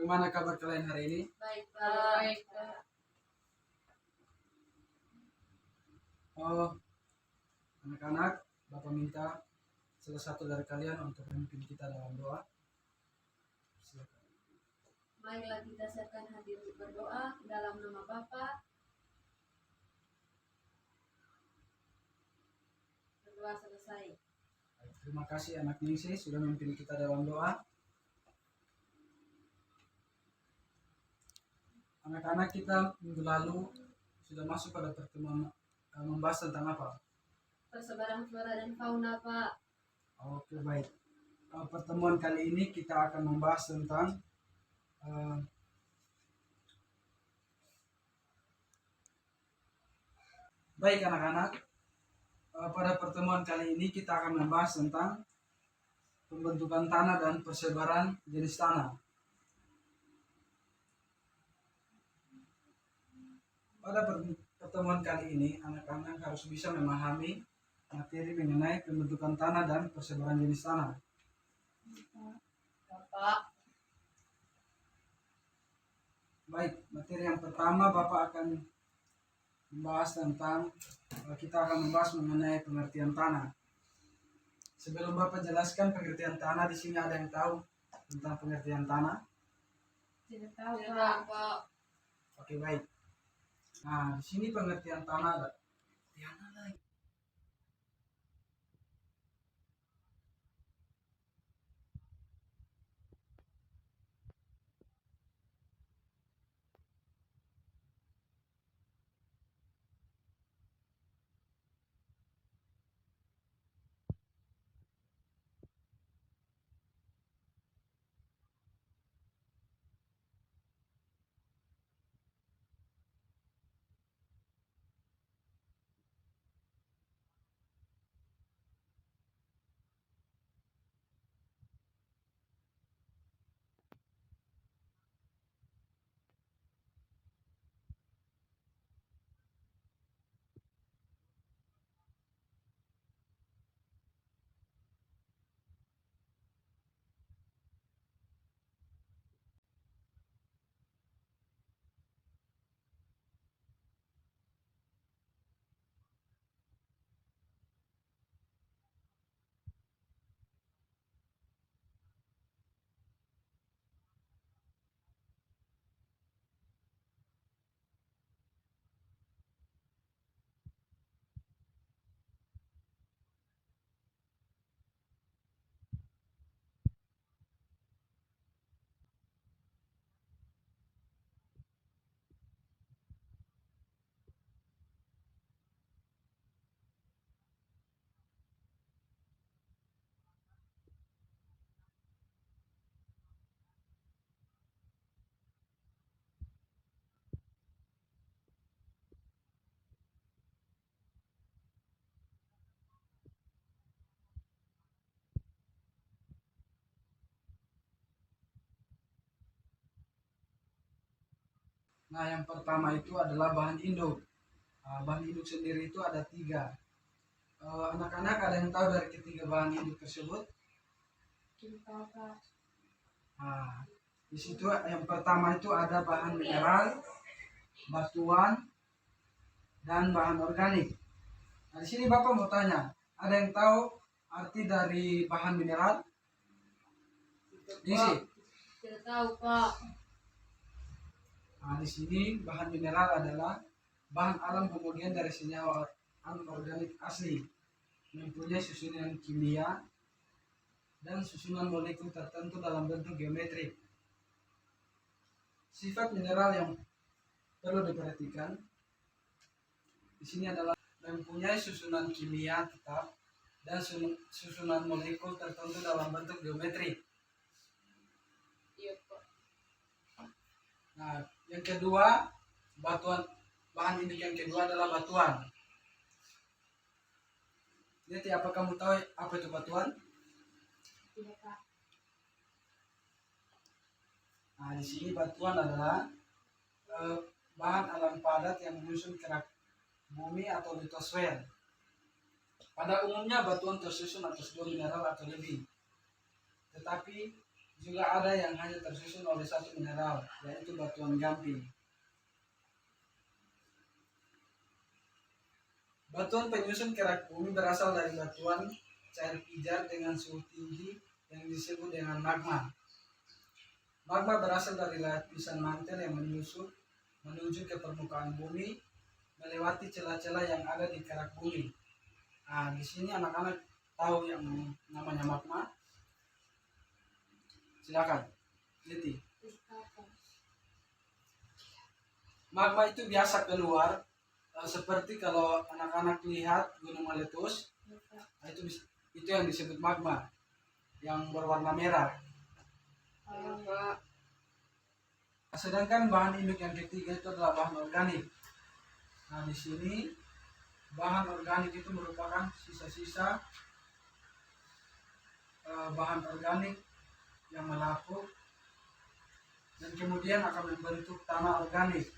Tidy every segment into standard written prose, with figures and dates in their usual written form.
Bagaimana kabar kalian hari ini? Baik, Pak. Baik, Pak. Oh, anak-anak, Bapak minta salah satu dari kalian untuk memimpin kita dalam doa. Silakan. Marilah kita siapkan hati untuk berdoa dalam nama Bapa. Berdoa selesai. Terima kasih anak Ningsih sudah memimpin kita dalam doa. Anak-anak, kita minggu lalu sudah masuk pada pertemuan membahas tentang apa? Persebaran flora dan fauna, Pak. Oke, baik. Pertemuan kali ini kita akan membahas tentang baik anak-anak, pada pertemuan kali ini kita akan membahas tentang pembentukan tanah dan persebaran jenis tanah. Pada pertemuan kali ini, anak-anak harus bisa memahami materi mengenai pembentukan tanah dan persebaran jenis tanah. Bapak. Baik, materi yang pertama Bapak akan membahas tentang, kita akan membahas mengenai pengertian tanah. Sebelum Bapak jelaskan pengertian tanah, di sini ada yang tahu tentang pengertian tanah? Tidak tahu, Pak. Oke, baik. Nah, di sini pengertian tanah ada. Nah, yang pertama itu adalah bahan induk. Bahan induk sendiri itu ada 3. Anak-anak ada yang tahu dari ketiga bahan induk tersebut? Tidak tahu, Pak. Nah, di situ yang pertama itu ada bahan mineral, batuan, dan bahan organik. Nah, di sini Bapak mau tanya, ada yang tahu arti dari bahan mineral? Isi. Tidak tahu, Pak. Nah, di sini bahan mineral adalah bahan alam homogen dari senyawa anorganik asli, mempunyai susunan kimia dan susunan molekul tertentu dalam bentuk geometrik. Sifat mineral yang perlu diperhatikan di sini adalah mempunyai susunan kimia tetap dan susunan molekul tertentu dalam bentuk geometrik. Iya, Pak. Nah, yang kedua, batuan. Bahan induk yang kedua adalah batuan. Jadi, apa kamu tahu apa itu batuan? Tidak, Pak. Nah, di sini batuan adalah bahan alam padat yang menyusun kerak bumi atau litosfer. Pada umumnya batuan tersusun atas 2 mineral atau lebih. Tetapi Juga ada yang hanya tersusun oleh satu mineral, yaitu batuan gamping. Batuan penyusun kerak bumi berasal dari batuan cair pijar dengan suhu tinggi yang disebut dengan magma. Magma berasal dari lapisan mantel yang menyusut menuju ke permukaan bumi melewati celah-celah yang ada di kerak bumi. Nah, di sini anak-anak tahu yang namanya magma? Silakan, Liti. Magma itu biasa keluar seperti kalau anak-anak lihat gunung meletus, itu yang disebut magma yang berwarna merah. Sedangkan bahan induk yang ketiga itu adalah bahan organik. Nah, di sini bahan organik itu merupakan sisa-sisa bahan organik yang melapuk dan kemudian akan membentuk tanah organik.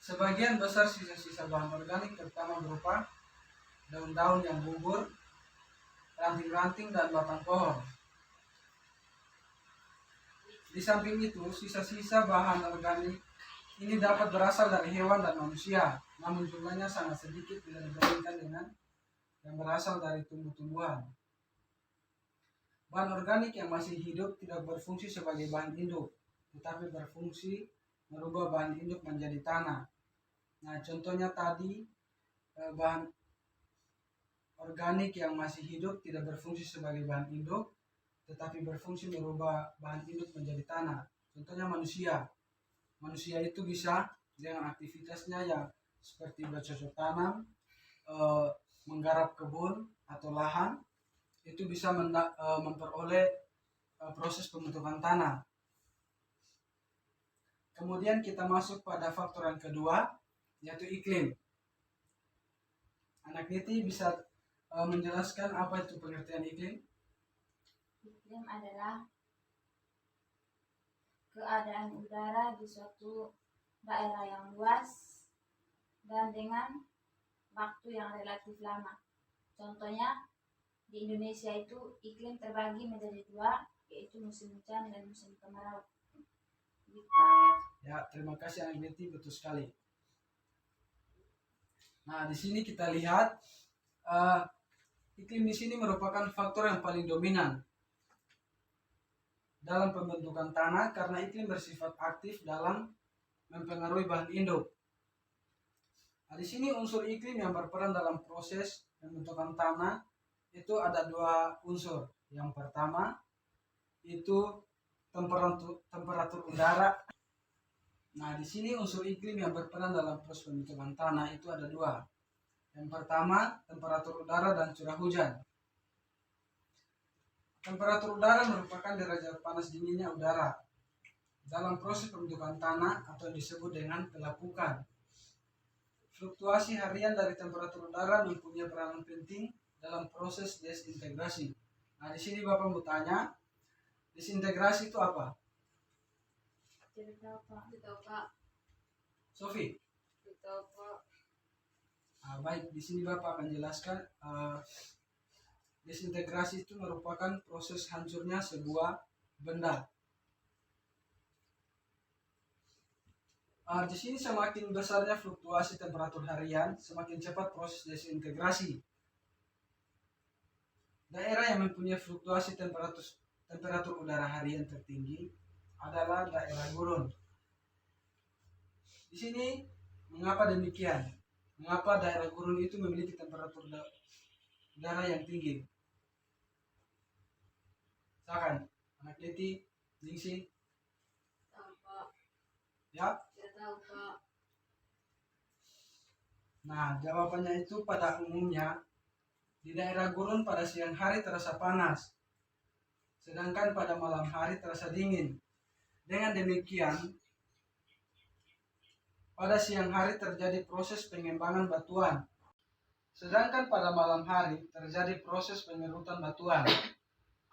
Sebagian besar sisa-sisa bahan organik terutama berupa daun-daun yang gugur, ranting-ranting, dan batang pohon. Di samping itu, sisa-sisa bahan organik ini dapat berasal dari hewan dan manusia, namun jumlahnya sangat sedikit bila dibandingkan dengan yang berasal dari tumbuh-tumbuhan. Bahan organik yang masih hidup tidak berfungsi sebagai bahan induk, tetapi berfungsi merubah bahan induk menjadi tanah. Nah, contohnya tadi bahan organik yang masih hidup tidak berfungsi sebagai bahan induk, tetapi berfungsi merubah bahan induk menjadi tanah. Contohnya manusia. Manusia itu bisa dengan aktivitasnya yang seperti bercocok tanam, menggarap kebun atau lahan, itu bisa memperoleh proses pembentukan tanah. Kemudian kita masuk pada faktor yang kedua, yaitu iklim. Anak Niti bisa menjelaskan apa itu pengertian iklim? Iklim adalah keadaan udara di suatu daerah yang luas dan dengan waktu yang relatif lama. Contohnya, di Indonesia itu iklim terbagi menjadi dua, yaitu musim hujan dan musim kemarau. Ya, terima kasih Anak Niti, betul sekali. Nah, di sini kita lihat iklim di sini merupakan faktor yang paling dominan dalam pembentukan tanah karena iklim bersifat aktif dalam mempengaruhi bahan induk. Nah, di sini unsur iklim yang berperan dalam proses pembentukan tanah itu ada dua unsur. Yang pertama itu temperatur udara. Nah, di sini unsur iklim yang berperan dalam proses pembentukan tanah itu ada dua. Yang pertama, temperatur udara dan curah hujan. Temperatur udara merupakan derajat panas dinginnya udara dalam proses pembentukan tanah atau disebut dengan pelapukan. Fluktuasi harian dari temperatur udara mempunyai peranan penting dalam proses desintegrasi. Nah, di sini Bapak mau tanya, desintegrasi itu apa? Tidak tahu Pak. Sofi? Tidak tahu Pak. Baik, di sini Bapak akan jelaskan. Desintegrasi itu merupakan proses hancurnya sebuah benda. Di sini semakin besarnya fluktuasi temperatur harian, semakin cepat proses desintegrasi. Daerah yang mempunyai fluktuasi temperatur udara harian tertinggi adalah daerah gurun. Di sini mengapa demikian? Mengapa daerah gurun itu memiliki temperatur udara yang tinggi? Silakan, Anak Liti, Ningsi. Tahu Pak. Ya. Tidak tahu Pak. Nah, jawabannya itu pada umumnya di daerah gurun pada siang hari terasa panas, sedangkan pada malam hari terasa dingin. Dengan demikian, pada siang hari terjadi proses pengembangan batuan, sedangkan pada malam hari terjadi proses pengerutan batuan.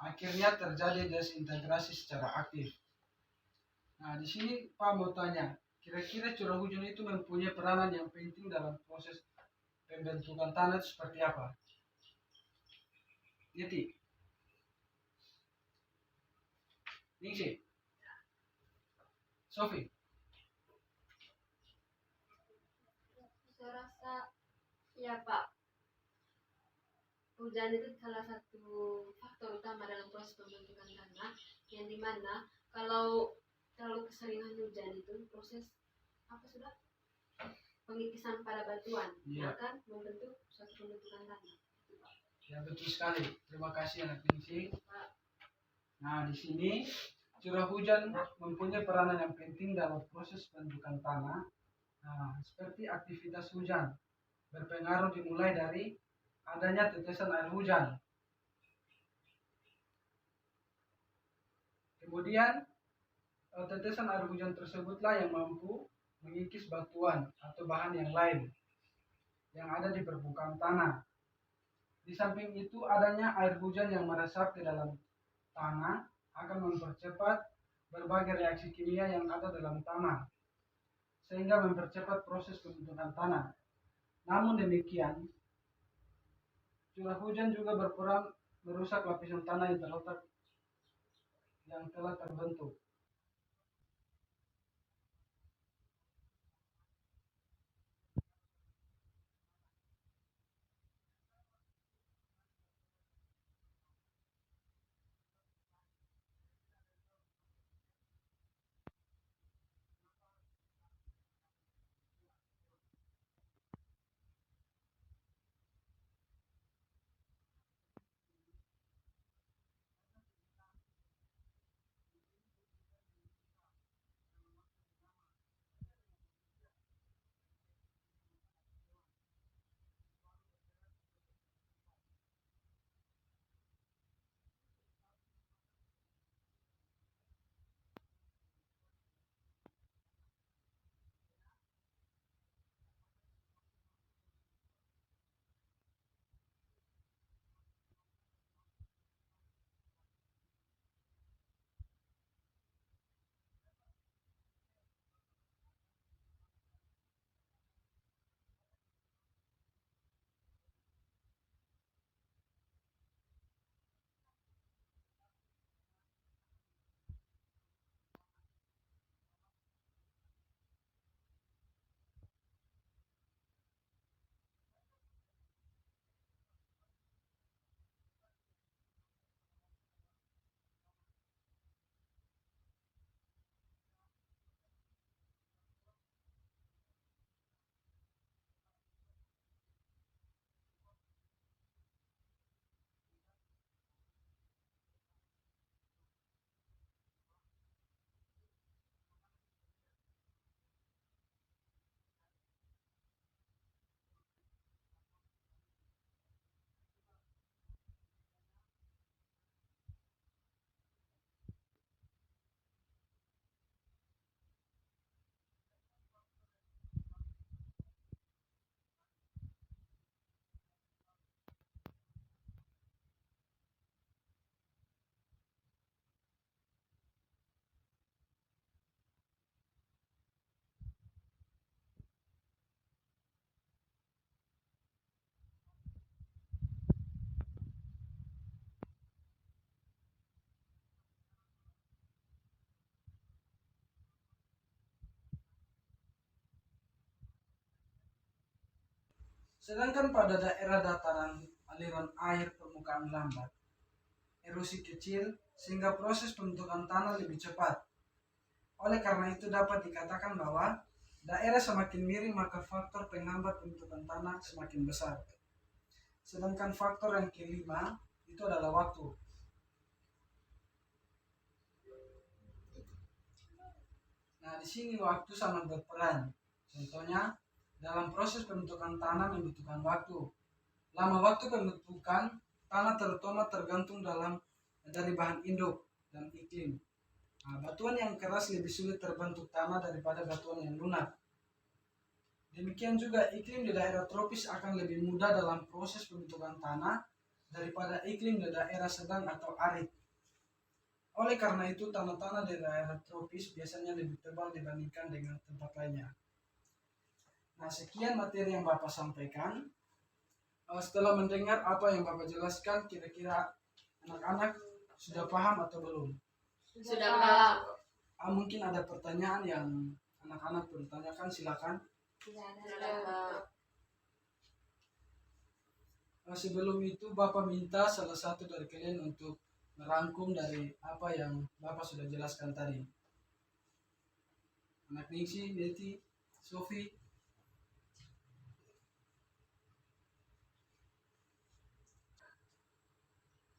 Akhirnya terjadi desintegrasi secara aktif. Nah, di sini Pak mau tanya, kira-kira curah hujan itu mempunyai peranan yang penting dalam proses pembentukan tanah seperti apa? Niti? Ningsi, Sofi. Saya rasa ya Pak, hujan itu salah satu faktor utama dalam proses pembentukan tanah, yang dimana kalau terlalu keseringan hujan itu proses apa sudah pengikisan pada batuan Iya. akan membentuk suatu pembentukan tanah. Ya betul sekali. Terima kasih anak Ningsi. Nah di sini curah hujan mempunyai peranan yang penting dalam proses pembentukan tanah. Nah, seperti aktivitas hujan berpengaruh dimulai dari adanya tetesan air hujan. Kemudian tetesan air hujan tersebutlah yang mampu mengikis batuan atau bahan yang lain yang ada di permukaan tanah. Di samping itu adanya air hujan yang meresap ke dalam tanah akan mempercepat berbagai reaksi kimia yang ada dalam tanah sehingga mempercepat proses pembentukan tanah. Namun demikian, curah hujan juga berperan merusak lapisan tanah yang telah terbentuk. Sedangkan pada daerah dataran aliran air permukaan lambat, erosi kecil sehingga proses pembentukan tanah lebih cepat. Oleh karena itu dapat dikatakan bahwa daerah semakin miring maka faktor penghambat pembentukan tanah semakin besar. Sedangkan faktor yang kelima itu adalah waktu. Nah, di sini waktu sangat berperan. Contohnya, dalam proses pembentukan tanah membutuhkan waktu. Lama waktu pembentukan tanah terutama tergantung dari bahan induk dan iklim. Nah, batuan yang keras lebih sulit terbentuk tanah daripada batuan yang lunak. Demikian juga iklim di daerah tropis akan lebih mudah dalam proses pembentukan tanah daripada iklim di daerah sedang atau arid. Oleh karena itu, tanah-tanah di daerah tropis biasanya lebih tebal dibandingkan dengan tempat lainnya. Nah, sekian materi yang Bapak sampaikan. Setelah mendengar apa yang Bapak jelaskan, kira-kira anak-anak sudah paham atau belum? Sudah Pak. Pak. Mungkin ada pertanyaan yang anak-anak bertanyakan, silakan. Tidak ada. Sudah Pak. Sebelum itu Bapak minta salah satu dari kalian untuk merangkum dari apa yang Bapak sudah jelaskan tadi. Anak Ningsi, Betty, Sofi.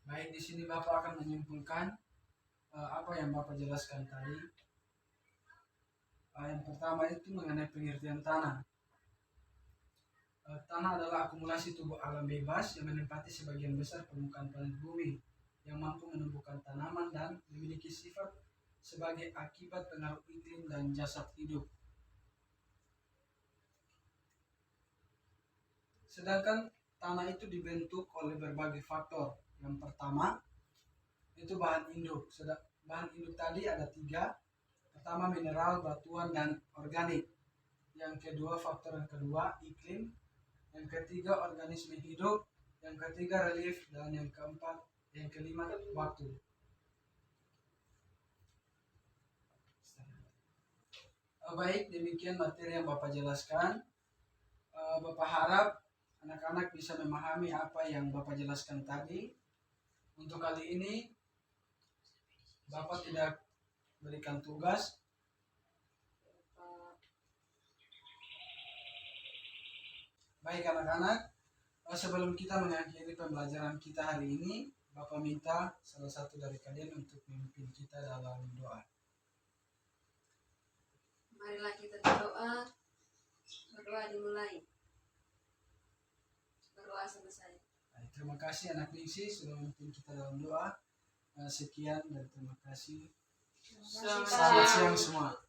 Baik, di sini Bapak akan menyimpulkan apa yang Bapak jelaskan tadi. Yang pertama itu mengenai pengertian tanah. Tanah adalah akumulasi tubuh alam bebas yang menempati sebagian besar permukaan planet bumi, yang mampu menumbuhkan tanaman dan memiliki sifat sebagai akibat pengaruh iklim dan jasad hidup. Sedangkan tanah itu dibentuk oleh berbagai faktor. Yang pertama itu bahan induk. Bahan induk tadi ada 3. Pertama mineral, batuan, dan organik. Yang kedua faktor yang kedua iklim. Yang ketiga organisme hidup. Yang ketiga relief, dan yang kelima waktu. Baik, demikian materi yang Bapak jelaskan. Bapak harap anak-anak bisa memahami apa yang Bapak jelaskan tadi. Untuk kali ini Bapak tidak berikan tugas. Baik anak-anak, sebelum kita mengakhiri pembelajaran kita hari ini, Bapak minta salah satu dari kalian untuk memimpin kita dalam doa. Marilah kita berdoa. Berdoa dimulai. Berdoa selesai. Baik, terima kasih anak Ningsi sudah memimpin kita dalam doa. Sekian dan terima kasih. Terima kasih, Selamat Pak. siang semua.